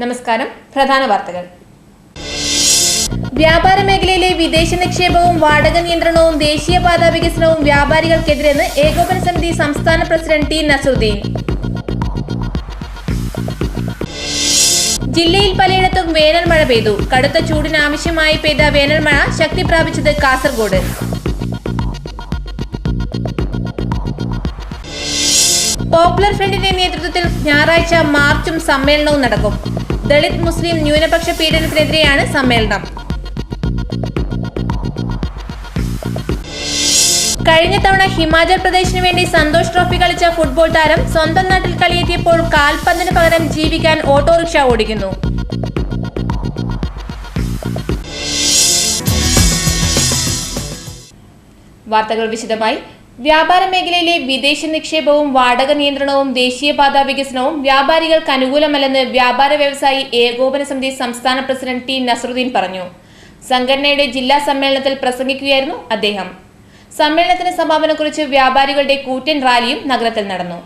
നമസ്കാരം. പ്രധാന വാർത്തകൾ. വ്യാപാര മേഖലയിലെ വിദേശ നിക്ഷേപവും വാടക നിയന്ത്രണവും ദേശീയപാത വികസനവും വ്യാപാരികൾക്കെതിരെന്ന് ഏകോപന സമിതി സംസ്ഥാന പ്രസിഡന്റ് ടി നസറുദ്ദീൻ. ജില്ലയിൽ പലയിടത്തും വേനൽ മഴ പെയ്തു. കടുത്ത ചൂടിന് ആവശ്യമായി പെയ്ത വേനൽ മഴ ശക്തി പ്രാപിച്ചത് കാസർഗോഡ്. പോപ്പുലർ ഫ്രണ്ടിന്റെ നേതൃത്വത്തിൽ ഞായറാഴ്ച മാർച്ചും സമ്മേളനവും നടക്കും. ദളിത് മുസ്ലിം ന്യൂനപക്ഷ പീഡനത്തിനെതിരെയാണ് സമ്മേളനം. കഴിഞ്ഞ തവണ ഹിമാചൽ പ്രദേശിനു വേണ്ടി സന്തോഷ് ട്രോഫി കളിച്ച ഫുട്ബോൾ താരം സ്വന്തം നാട്ടിൽ കളിയെത്തിയപ്പോൾ കാൽപന്തിന് പകരം ജീവിക്കാൻ ഓട്ടോറിക്ഷ ഓടിക്കുന്നു. വാർത്തകൾ വിശദമായി. വ്യാപാര മേഖലയിലെ വിദേശ നിക്ഷേപവും വാടക നിയന്ത്രണവും ദേശീയപാത വികസനവും വ്യാപാരികൾക്ക് അനുകൂലമല്ലെന്ന് വ്യാപാര വ്യവസായി ഏകോപന സമിതി സംസ്ഥാന പ്രസിഡന്റ് ടി നസറുദ്ദീൻ പറഞ്ഞു. സംഘടനയുടെ ജില്ലാ സമ്മേളനത്തിൽ പ്രസംഗിക്കുകയായിരുന്നു അദ്ദേഹം. സമ്മേളനത്തിന് സമാപനം കുറിച്ച് വ്യാപാരികളുടെ കൂറ്റൻ റാലിയും നഗരത്തിൽ നടന്നു.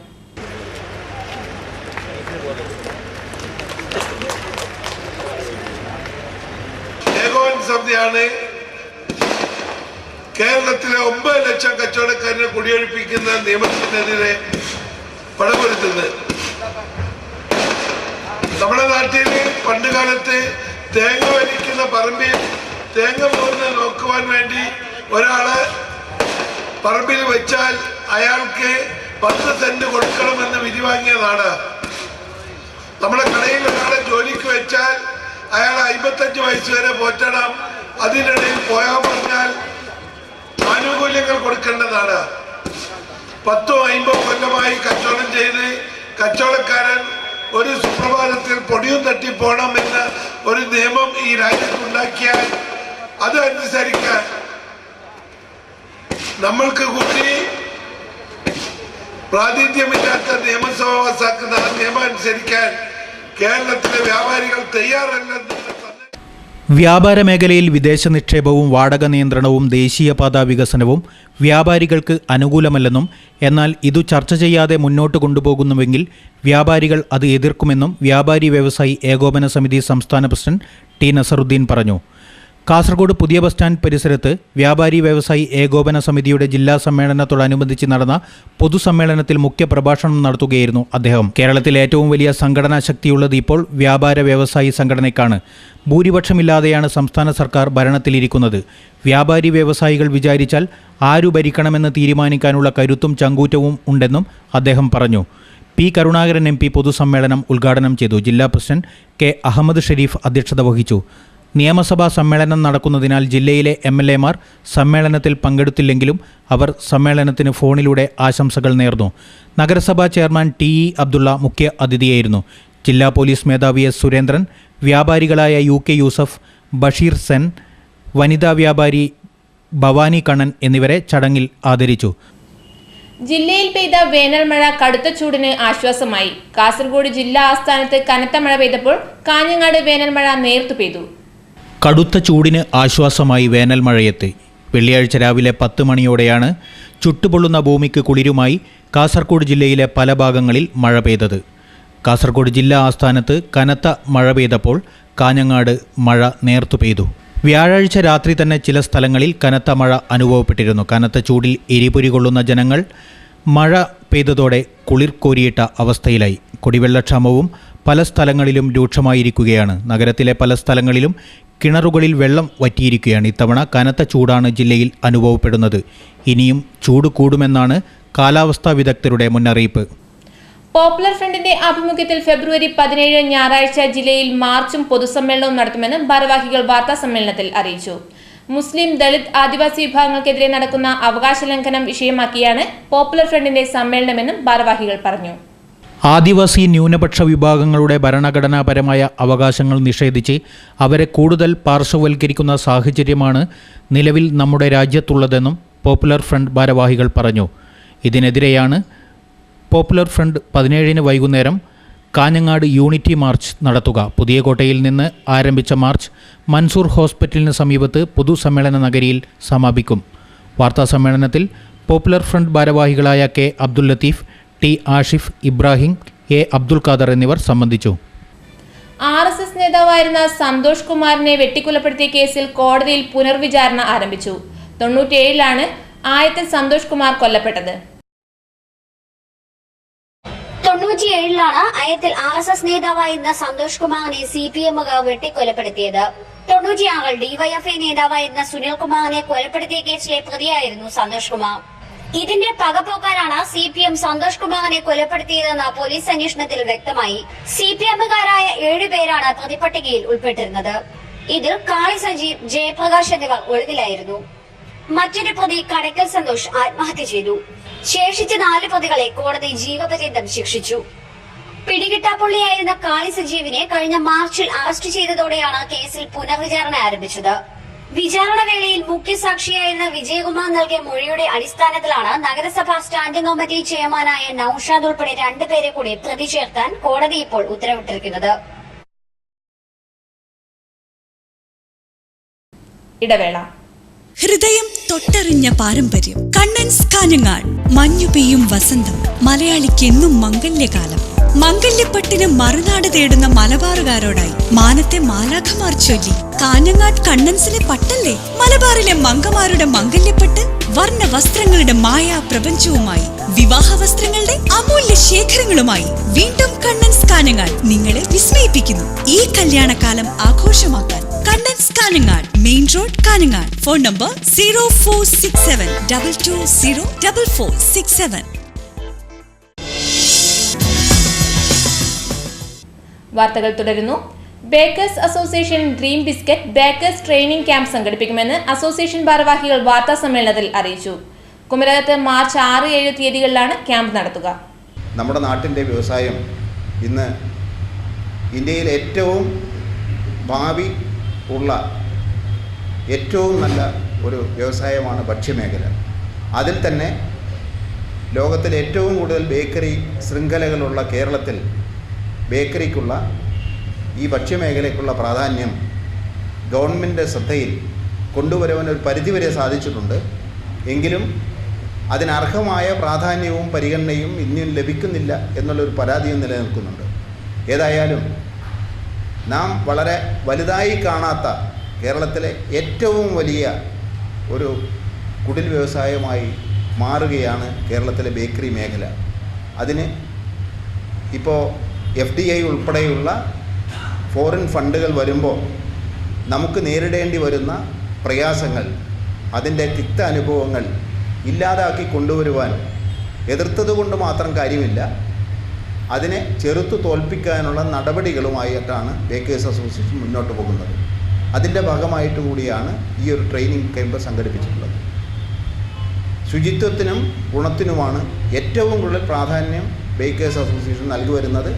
കേരളത്തിലെ 9 ലക്ഷം കച്ചവടക്കാരനെ കുടിയൊഴിപ്പിക്കുന്ന നിയമത്തിനെതിരെ പടപൊരുത്തുന്നത്. നമ്മുടെ നാട്ടിൽ പണ്ടുകാലത്ത് തേങ്ങ വലിക്കുന്ന പറമ്പിൽ തേങ്ങ പോകുന്നത് നോക്കുവാൻ വേണ്ടി ഒരാള് പറമ്പിൽ വെച്ചാൽ അയാൾക്ക് 10 സെന്റ് കൊടുക്കണമെന്ന് വിധി വാങ്ങിയ നാട്. നമ്മുടെ കടയിൽ ഒരാളെ ജോലിക്ക് വെച്ചാൽ അയാൾ 55 വയസ്സ് വരെ പോറ്റണം. അതിനിടയിൽ പോയാൽ പറഞ്ഞാൽ ആനുകൂല്യങ്ങൾ കൊടുക്കേണ്ടതാണ്. 10-50 കൊല്ലമായി കച്ചവടം ചെയ്ത് കച്ചവടക്കാരൻ ഒരു സുപ്രഭാതത്തിൽ പൊടിയും തട്ടിപ്പോണം എന്ന ഒരു നിയമം ഈ രാജ്യത്തുണ്ടാക്കിയാൽ അത് അനുസരിക്കാൻ നമ്മൾക്ക് കൂടി പ്രാതിനിധ്യമില്ലാത്ത നിയമസഭ പാസാക്കുന്ന ആ നിയമം അനുസരിക്കാൻ കേരളത്തിലെ വ്യാപാരികൾ തയ്യാറല്ലെന്ന്. വ്യാപാര മേഖലയിൽ വിദേശ നിക്ഷേപവും വാടക നിയന്ത്രണവും ദേശീയപാത വികസനവും വ്യാപാരികൾക്ക് അനുകൂലമല്ലെന്നും എന്നാൽ ഇതു ചർച്ച ചെയ്യാതെ മുന്നോട്ട് കൊണ്ടുപോകുന്നുവെങ്കിൽ വ്യാപാരികൾ അത് എതിർക്കുമെന്നും വ്യാപാരി വ്യവസായി ഏകോപന സമിതി സംസ്ഥാന പ്രസിഡന്റ് ടി നസറുദ്ദീൻ പറഞ്ഞു. കാസർഗോഡ് പുതിയ ബസ് സ്റ്റാൻഡ് പരിസരത്ത് വ്യാപാരി വ്യവസായി ഏകോപന സമിതിയുടെ ജില്ലാ സമ്മേളനത്തോടനുബന്ധിച്ച് നടന്ന പൊതുസമ്മേളനത്തിൽ മുഖ്യ പ്രഭാഷണം നടത്തുകയായിരുന്നു അദ്ദേഹം. കേരളത്തിൽ ഏറ്റവും വലിയ സംഘടനാ ശക്തിയുള്ളത് ഇപ്പോൾ വ്യാപാര വ്യവസായി സംഘടനയ്ക്കാണ്. ഭൂരിപക്ഷമില്ലാതെയാണ് സംസ്ഥാന സർക്കാർ ഭരണത്തിലിരിക്കുന്നത്. വ്യാപാരി വ്യവസായികൾ വിചാരിച്ചാൽ ആരു ഭരിക്കണമെന്ന് തീരുമാനിക്കാനുള്ള കരുത്തും ചങ്കൂറ്റവും ഉണ്ടെന്നും അദ്ദേഹം പറഞ്ഞു. പി കരുണാകരൻ MP പൊതുസമ്മേളനം ഉദ്ഘാടനം ചെയ്തു. ജില്ലാ പ്രസിഡന്റ് കെ അഹമ്മദ് ഷരീഫ് അധ്യക്ഷത വഹിച്ചു. നിയമസഭാ സമ്മേളനം നടക്കുന്നതിനാൽ ജില്ലയിലെ MLA-മാർ സമ്മേളനത്തിൽ പങ്കെടുത്തില്ലെങ്കിലും അവർ സമ്മേളനത്തിന് ഫോണിലൂടെ ആശംസകൾ നേർന്നു. നഗരസഭാ ചെയർമാൻ TE അബ്ദുള്ള മുഖ്യ അതിഥിയായിരുന്നു. ജില്ലാ പോലീസ് മേധാവി S സുരേന്ദ്രൻ, വ്യാപാരികളായ UK യൂസഫ്, ബഷീർ സെൻ, വനിതാ വ്യാപാരി ഭവാനി കണ്ണൻ എന്നിവരെ ചടങ്ങിൽ ആദരിച്ചു. ജില്ലയിൽ പെയ്ത വേനൽ മഴ കടുത്ത ചൂടിന് ആശ്വാസമായി. കാസർഗോഡ് ജില്ലാ ആസ്ഥാനത്ത് കനത്ത മഴ പെയ്തപ്പോൾ കാഞ്ഞങ്ങാട് വേനൽ മഴ നേർത്തു പെയ്തു. കടുത്ത ചൂടിന് ആശ്വാസമായി വേനൽ മഴയെത്തി. വെള്ളിയാഴ്ച രാവിലെ 10 മണിയോടെയാണ് ചുട്ടുപൊള്ളുന്ന ഭൂമിക്ക് കുളിരുമായി കാസർഗോഡ് ജില്ലയിലെ പല ഭാഗങ്ങളിൽ മഴ പെയ്തത്. കാസർഗോഡ് ജില്ലാ ആസ്ഥാനത്ത് കനത്ത മഴ പെയ്തപ്പോൾ കാഞ്ഞങ്ങാട് മഴ നേർത്തു പെയ്തു. വ്യാഴാഴ്ച രാത്രി തന്നെ ചില സ്ഥലങ്ങളിൽ കനത്ത മഴ അനുഭവപ്പെട്ടിരുന്നു. കനത്ത ചൂടിൽ എരിപൊരി കൊള്ളുന്ന ജനങ്ങൾ മഴ പെയ്തതോടെ കുളിർ കോരിയിട്ട അവസ്ഥയിലായി. കുടിവെള്ളക്ഷാമവും പല സ്ഥലങ്ങളിലും രൂക്ഷമായിരിക്കുകയാണ്. നഗരത്തിലെ പല സ്ഥലങ്ങളിലും കിണറുകളിൽ വെള്ളം വറ്റിയിരിക്കുകയാണ്. ഇത്തവണ കനത്ത ചൂടാണ് ജില്ലയിൽ അനുഭവപ്പെടുന്നത്. ഇനിയും ചൂട് കൂടുമെന്നാണ് കാലാവസ്ഥാ വിദഗ്ധരുടെ മുന്നറിയിപ്പ്. പോപ്പുലർ ഫ്രണ്ടിന്റെ ആഭിമുഖ്യത്തിൽ ഫെബ്രുവരി 17 ഞായറാഴ്ച ജില്ലയിൽ മാർച്ചും പൊതുസമ്മേളനവും നടത്തുമെന്ന് ഭാരവാഹികൾ വാർത്താ സമ്മേളനത്തിൽ അറിയിച്ചു. മുസ്ലിം, ദളിത്, ആദിവാസി വിഭാഗങ്ങൾക്കെതിരെ നടക്കുന്ന അവകാശ ലംഘനം വിഷയമാക്കിയാണ് പോപ്പുലർ ഫ്രണ്ടിന്റെ സമ്മേളനമെന്നും ഭാരവാഹികൾ പറഞ്ഞു. ആദിവാസി ന്യൂനപക്ഷ വിഭാഗങ്ങളുടെ ഭരണഘടനാപരമായ അവകാശങ്ങൾ നിഷേധിച്ച് അവരെ കൂടുതൽ പാർശ്വവൽക്കരിക്കുന്ന സാഹചര്യമാണ് നിലവിൽ നമ്മുടെ രാജ്യത്തുള്ളതെന്നും പോപ്പുലർ ഫ്രണ്ട് ഭാരവാഹികൾ പറഞ്ഞു. ഇതിനെതിരെയാണ് പോപ്പുലർ ഫ്രണ്ട് 17 വൈകുന്നേരം കാഞ്ഞങ്ങാട് യൂണിറ്റി മാർച്ച് നടത്തുക. പുതിയകോട്ടയിൽ നിന്ന് ആരംഭിച്ച മാർച്ച് മൻസൂർ ഹോസ്പിറ്റലിന് സമീപത്ത് പൊതുസമ്മേളന നഗരിയിൽ സമാപിക്കും. വാർത്താസമ്മേളനത്തിൽ പോപ്പുലർ ഫ്രണ്ട് ഭാരവാഹികളായ K Abdul Latheef, T Ashif, Ibrahim, A Abdul Khader എന്നിവർ സംബന്ധിച്ചു. RSS നേതാവായിരുന്ന സന്തോഷ് കുമാറിനെ വെട്ടിക്കൊലപ്പെടുത്തിയ കേസിൽ കോടതിയിൽ പുനർവിചാരണ ആരംഭിച്ചു. 97-ലാണ് ആയത്തിൽ സന്തോഷ് കുമാർ കൊല്ലപ്പെട്ടത്. 97-ലാണ് ആയത്തിൽ RSS നേതാവായിരുന്ന സന്തോഷ് കുമാറിനെ CPM-കാർ വെട്ടിക്കൊലപ്പെടുത്തിയത്. 96-ൽ DYFI നേതാവായിരുന്ന സുനിൽ കുമാറിനെ കൊലപ്പെടുത്തിയ കേസിലെ പ്രതിയായിരുന്നു സന്തോഷ് കുമാർ. ഇതിന്റെ പകപോക്കാനാണ് CPM സന്തോഷ് കുമാറിനെ കൊലപ്പെടുത്തിയതെന്ന് പോലീസ് അന്വേഷണത്തിൽ വ്യക്തമായി. CPM-കാരായ 7 പേരാണ് പ്രതിപട്ടികയിൽ ഉൾപ്പെട്ടിരുന്നത്. ഇതിൽ കാളി സജീവ്, ജയപ്രകാശ് എന്നിവർ ഒളിവിലായിരുന്നു. മറ്റൊരു പ്രതി കടക്കൽ സന്തോഷ് ആത്മഹത്യ ചെയ്തു. ശേഷിച്ച 4 പ്രതികളെ കോടതി ജീവപര്യന്തം ശിക്ഷിച്ചു. പിടികിട്ടാപ്പുള്ളിയായിരുന്ന കാളി സജീവിനെ കഴിഞ്ഞ മാർച്ചിൽ അറസ്റ്റ് ചെയ്തതോടെയാണ് കേസിൽ പുനർവിചാരണ ആരംഭിച്ചത്. വിചാരണ വേളയിൽ മുഖ്യസാക്ഷിയായിരുന്ന വിജയകുമാർ നൽകിയ മൊഴിയുടെ അടിസ്ഥാനത്തിലാണ് നഗരസഭാ സ്റ്റാൻഡിംഗ് കമ്മിറ്റി ചെയർമാനായ നൌഷാദ് ഉൾപ്പെടെ 2 പേരെ കൂടി പ്രതി ചേർക്കാൻ കോടതി ഇപ്പോൾ ഉത്തരവിട്ടിരിക്കുന്നത്. ഇടവേള. ഹൃദയം തൊട്ടറിഞ്ഞ പാരമ്പര്യം. കണ്ണൻസ് കാഞ്ഞങ്ങാട്. മഞ്ഞു പെയ്യും വസന്തം. മലയാളിക്ക് എന്നും മംഗല്യകാലം. മംഗല്യപ്പട്ടിന് മറുനാട് തേടുന്ന മലബാറുകാരോടായി മാനത്തെ മാലാഖമാർ ചൊല്ലി. കാഞ്ഞങ്ങാട് കണ്ണൻസിലെ പട്ടല്ലേ മലബാറിലെ മംഗമാരുടെ മംഗല്യപ്പട്ട്. വർണ്ണ വസ്ത്രങ്ങളുടെ മായാ പ്രപഞ്ചവുമായി, വിവാഹ വസ്ത്രങ്ങളുടെ അമൂല്യ ശേഖരങ്ങളുമായി വീണ്ടും കണ്ണൻസ് കാഞ്ഞങ്ങാട് നിങ്ങളെ വിസ്മയിപ്പിക്കുന്നു. ഈ കല്യാണകാലം ആഘോഷമാക്കാൻ Kannans Kanhangad, main road, Kanhangad. Phone number 0467 220 4467. വാർത്തകൾ തുടരുന്നു. Bakers association dream biscuit bakers training camp സംഘടിപ്പിക്കുമെന്ന് അസോസിയേഷൻ ഭാരവാഹികൾ വാർത്താ സമ്മേളനത്തിൽ അറിയിച്ചു. കുമരകത്ത് മാർച്ച് 6-7 തീയതികളിലാണ് ക്യാമ്പ് നടത്തുക. നമ്മുടെ നാട്ടിൻ്റെ വ്യവസായം ഇന്ന് ഇന്ത്യയിൽ ഏറ്റവും ഭാവി ഉള്ള ഏറ്റവും നല്ല ഒരു വ്യവസായമാണ് ഭക്ഷ്യമേഖല. അതിൽ തന്നെ ലോകത്തിൽ ഏറ്റവും കൂടുതൽ ബേക്കറി ശൃംഖലകളുള്ള കേരളത്തിൽ ബേക്കറിക്കുള്ള ഈ ഭക്ഷ്യമേഖലയ്ക്കുള്ള പ്രാധാന്യം ഗവൺമെൻറ് ശ്രദ്ധയിൽ കൊണ്ടുവരുവാൻ ഒരു പരിധിവരെ സാധിച്ചിട്ടുണ്ട്. എങ്കിലും അതിനർഹമായ പ്രാധാന്യവും പരിഗണനയും ഇനിയും ലഭിക്കുന്നില്ല എന്നുള്ളൊരു പരാതിയും നിലനിൽക്കുന്നുണ്ട്. ഏതായാലും നാം വളരെ വലുതായി കാണാത്ത കേരളത്തിലെ ഏറ്റവും വലിയ ഒരു കുടിൽ വ്യവസായമായി മാറുകയാണ് കേരളത്തിലെ ബേക്കറി മേഖല. അതിന് ഇപ്പോൾ FDI ഉൾപ്പെടെയുള്ള ഫോറിൻ ഫണ്ടുകൾ വരുമ്പോൾ നമുക്ക് നേരിടേണ്ടി വരുന്ന പ്രയാസങ്ങൾ, അതിൻ്റെ തിക്ത അനുഭവങ്ങൾ ഇല്ലാതാക്കി കൊണ്ടുവരുവാൻ എതിർത്തതുകൊണ്ട് മാത്രം കാര്യമില്ല. അതിനെ ചെറുത്തു തോൽപ്പിക്കാനുള്ള നടപടികളുമായിട്ടാണ് ബേക്കേഴ്സ് അസോസിയേഷൻ മുന്നോട്ട് പോകുന്നത്. അതിൻ്റെ ഭാഗമായിട്ട് കൂടിയാണ് ഈ ഒരു ട്രെയിനിങ് ക്യാമ്പ് സംഘടിപ്പിച്ചിട്ടുള്ളത്. ശുചിത്വത്തിനും ഗുണത്തിനുമാണ് ഏറ്റവും കൂടുതൽ പ്രാധാന്യം ബേക്കേഴ്സ് അസോസിയേഷൻ നൽകി വരുന്നത്.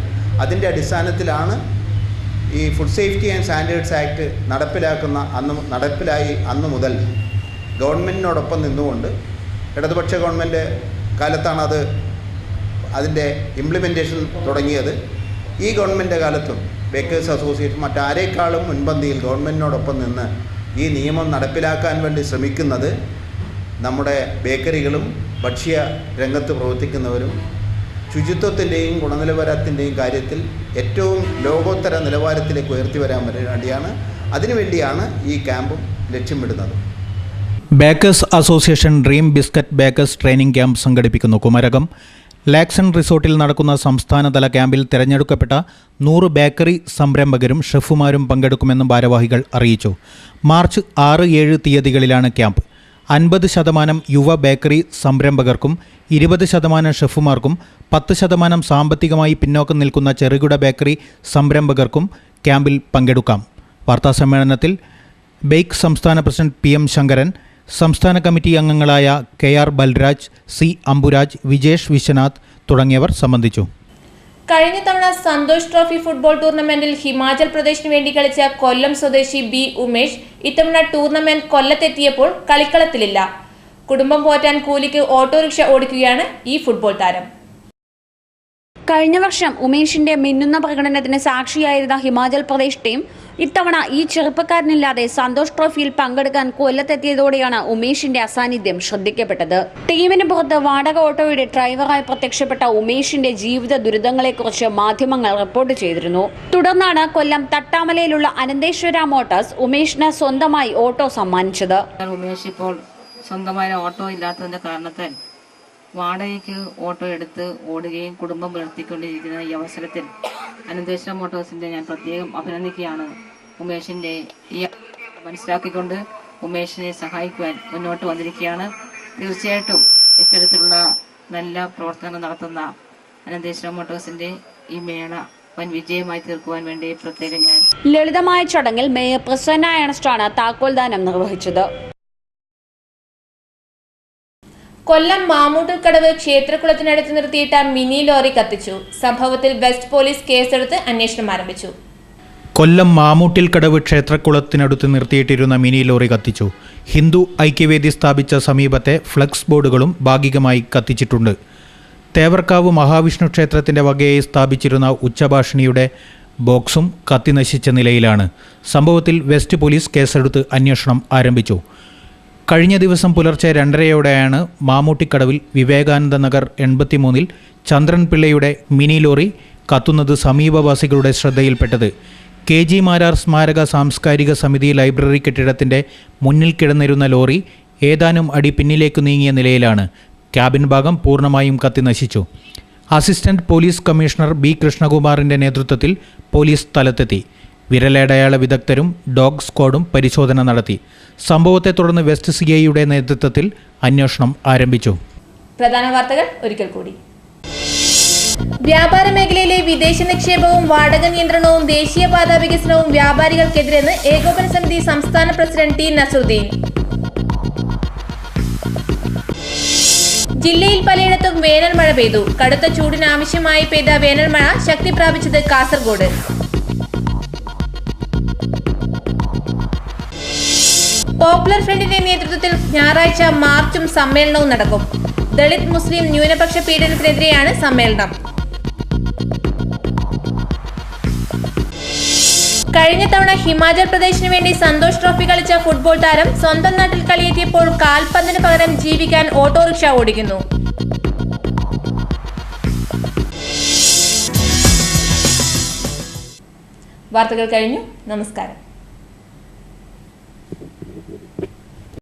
അതിൻ്റെ അടിസ്ഥാനത്തിലാണ് ഈ food safety and standards act നടപ്പിലായി അന്ന് മുതൽ ഗവൺമെൻറ്റിനോടൊപ്പം നിന്നുകൊണ്ട്, ഇടതുപക്ഷ ഗവൺമെൻറ് കാലത്താണ് അതിൻ്റെ ഇംപ്ലിമെൻറ്റേഷൻ തുടങ്ങിയത്. ഈ ഗവൺമെൻറ് കാലത്തും ബേക്കേഴ്സ് അസോസിയേഷൻ മറ്റാരേക്കാളും മുൻപന്തിയിൽ ഗവൺമെൻറ്റിനോടൊപ്പം നിന്ന് ഈ നിയമം നടപ്പിലാക്കാൻ വേണ്ടി ശ്രമിക്കുന്നത് നമ്മുടെ ബേക്കറികളും ഭക്ഷ്യ രംഗത്ത് പ്രവർത്തിക്കുന്നവരും ശുചിത്വത്തിൻ്റെയും ഗുണനിലവാരത്തിൻ്റെയും കാര്യത്തിൽ ഏറ്റവും ലോകോത്തര നിലവാരത്തിലേക്ക് ഉയർത്തി വരാൻ വേണ്ടിയാണ്. അതിനുവേണ്ടിയാണ് ഈ ക്യാമ്പും ലക്ഷ്യമിടുന്നത്. Bakers association dream biscuit bakers training camp സംഘടിപ്പിക്കുന്നു. കുമരകം ലാക്സൺ റിസോർട്ടിൽ നടക്കുന്ന സംസ്ഥാനതല ക്യാമ്പിൽ തിരഞ്ഞെടുക്കപ്പെട്ട 100 ബേക്കറി സംരംഭകരും ഷെഫുമാരും പങ്കെടുക്കുമെന്നും ഭാരവാഹികൾ അറിയിച്ചു. March 6-7 തീയതികളിലാണ് camp. 50% യുവ ബേക്കറി സംരംഭകർക്കും 20% ഷെഫുമാർക്കും 10% സാമ്പത്തികമായി പിന്നോക്കം നിൽക്കുന്ന ചെറുകിട ബേക്കറി സംരംഭകർക്കും ക്യാമ്പിൽ പങ്കെടുക്കാം. വാർത്താസമ്മേളനത്തിൽ ബേക്ക് സംസ്ഥാന പ്രസിഡന്റ് PM ശങ്കരൻ, സംസ്ഥാന കമ്മിറ്റി അംഗങ്ങളായ KR ബൽരാജ്, C അംബുരാജ്, വിജേഷ് വിശ്വനാഥ് തുടങ്ങിയവർ സംബന്ധിച്ചു. കഴിഞ്ഞ തവണ സന്തോഷ് ട്രോഫി ഫുട്ബോൾ ടൂർണമെന്റിൽ ഹിമാചൽ പ്രദേശിന് വേണ്ടി കളിച്ച കൊല്ലം സ്വദേശി B ഉമേഷ് ഇത്തവണ ടൂർണമെന്റ് കൊല്ലത്തെത്തിയപ്പോൾ കളിക്കളത്തിലില്ല. കുടുംബം പോറ്റാൻ കൂലിക്ക് ഓട്ടോറിക്ഷ ഓടിക്കുകയാണ് ഈ ഫുട്ബോൾ താരം. കഴിഞ്ഞ വർഷം ഉമേഷിന്റെ മിന്നുന്ന പ്രകടനത്തിന് സാക്ഷിയായിരുന്ന ഹിമാചൽ പ്രദേശ് ടീം ഇത്തവണ ഈ ചെറുപ്പക്കാരനില്ലാതെ സന്തോഷ് ട്രോഫിയിൽ പങ്കെടുക്കാൻ കൊല്ലത്തെത്തിയതോടെയാണ് ഉമേഷിന്റെ അസാന്നിധ്യം ശ്രദ്ധിക്കപ്പെട്ടത്. ടീമിന് പുറത്ത് വാടക ഓട്ടോയുടെ ഡ്രൈവറായി പ്രത്യക്ഷപ്പെട്ട ഉമേഷിന്റെ ജീവിത ദുരിതങ്ങളെക്കുറിച്ച് മാധ്യമങ്ങൾ റിപ്പോർട്ട് ചെയ്തിരുന്നു. തുടർന്നാണ് കൊല്ലം തട്ടാമലയിലുള്ള അനന്തേശ്വര മോട്ടോഴ്സ് ഉമേഷിന് സ്വന്തമായി ഓട്ടോ സമ്മാനിച്ചത്. ഉമേഷ് ഇപ്പോൾ സ്വന്തമായ ഓട്ടോ ഇല്ലാത്തതിന്റെ കാരണത്താൽ വാടകയ്ക്ക് ഓട്ടോ എടുത്ത് ഓടുകയും കുടുംബം പുലർത്തിക്കൊണ്ടിരിക്കുന്ന ഈ അവസരത്തിൽ അനന്തേശ്വര മോട്ടോഴ്സിന്റെ ഞാൻ പ്രത്യേകം അഭിനന്ദിക്കുകയാണ്. ഉമേഷിന്റെ ഈ മനസ്സിലാക്കിക്കൊണ്ട് ഉമേഷിനെ സഹായിക്കുവാൻ മുന്നോട്ട് വന്നിരിക്കുകയാണ്. തീർച്ചയായിട്ടും ഇത്തരത്തിലുള്ള നല്ല പ്രവർത്തനങ്ങൾ നടത്തുന്ന അനന്തേശ്വര മോട്ടോഴ്സിന്റെ ഈ മേള വൻ വിജയമായി തീർക്കുവാൻ വേണ്ടി പ്രത്യേകം ഞാൻ ലളിതമായ ചടങ്ങിൽ മേയർ പ്രസന്ന ഏണസ്റ്റാണ് താക്കോൽദാനം നിർവഹിച്ചത്. കൊല്ലം മാമൂട്ടിൽക്കടവ് ക്ഷേത്രക്കുളത്തിനടുത്ത് നിർത്തിയിട്ട മിനി ലോറി കത്തിച്ചു. സംഭവത്തിൽ വെസ്റ്റ് പോലീസ് കേസെടുത്ത് അന്വേഷണം ആരംഭിച്ചു. കൊല്ലം മാമൂട്ടിൽക്കടവ് ക്ഷേത്രക്കുളത്തിനടുത്ത് നിർത്തിയിട്ടിരുന്ന മിനി ലോറി കത്തിച്ചു. ഹിന്ദു ഐക്യവേദി സ്ഥാപിച്ച സമീപത്തെ ഫ്ലക്സ് ബോർഡുകളും ഭാഗികമായി കത്തിച്ചിട്ടുണ്ട്. തേവർക്കാവ് മഹാവിഷ്ണു ക്ഷേത്രത്തിന്റെ വകയായി സ്ഥാപിച്ചിരുന്ന ഉച്ചഭാഷിണിയുടെ ബോക്സും കത്തിനശിച്ച നിലയിലാണ്. സംഭവത്തിൽ വെസ്റ്റ് പോലീസ് കേസെടുത്ത് അന്വേഷണം ആരംഭിച്ചു. കഴിഞ്ഞ ദിവസം പുലർച്ചെ 2:30യോടെയാണ് മാമൂട്ടിക്കടവിൽ വിവേകാനന്ദ നഗർ 83-ൽ ചന്ദ്രൻ പിള്ളയുടെ മിനി ലോറി കത്തുന്നത് സമീപവാസികളുടെ ശ്രദ്ധയിൽപ്പെട്ടത്. KG മാരാർ സ്മാരക സാംസ്കാരിക സമിതി ലൈബ്രറി കെട്ടിടത്തിൻ്റെ മുന്നിൽ കിടന്നിരുന്ന ലോറി ഏതാനും അടി പിന്നിലേക്ക് നീങ്ങിയ നിലയിലാണ്. ക്യാബിൻ ഭാഗം പൂർണ്ണമായും കത്തിനശിച്ചു. Assistant police commissioner B. കൃഷ്ണകുമാറിൻ്റെ നേതൃത്വത്തിൽ പോലീസ് സ്ഥലത്തെത്തി. വിരലടയാള വിദഗ്ധരും ഡോഗ് സ്ക്വാഡും പരിശോധന നടത്തി. സംഭവത്തെ തുടർന്ന് വെസ്റ്റ് CIയുടെ നേതൃത്വത്തിൽ അന്വേഷണം ആരംഭിച്ചു. പ്രധാന വാർത്തകൾ ഒരിക്കൽ കൂടി. വ്യാപാര മേഖലയിലെ വിദേശ നിക്ഷേപവും വാടക നിയന്ത്രണവും ദേശീയപാത വികസനവും വ്യാപാരികൾക്കെതിരെന്ന് ഏകോപന സമിതി സംസ്ഥാന പ്രസിഡന്റ് T. നസറുദ്ദീൻ. ജില്ലയിൽ പലയിടത്തും വേനൽ മഴ പെയ്തു. കടുത്ത ചൂടിന് ആവശ്യമായി പെയ്ത വേനൽ മഴ ശക്തി പ്രാപിച്ചത് കാസർഗോഡ്. പോപ്പുലർ ഫ്രണ്ടിന്റെ നേതൃത്വത്തിൽ ഞായറാഴ്ച മാർച്ചും സമ്മേളനവും നടക്കും. ദളിത് മുസ്ലിം ന്യൂനപക്ഷ പീഡനത്തിനെതിരെയാണ് സമ്മേളനം. കഴിഞ്ഞ തവണ ഹിമാചൽ പ്രദേശിന് വേണ്ടി സന്തോഷ് ട്രോഫി കളിച്ച ഫുട്ബോൾ താരം സ്വന്തം നാട്ടിൽ കളിയെത്തിയപ്പോൾ കാൽപന്തിന് പകരം ജീവിക്കാൻ ഓട്ടോറിക്ഷ ഓടിക്കുന്നു. വാർത്തകൾ കഴിഞ്ഞു. നമസ്കാരം.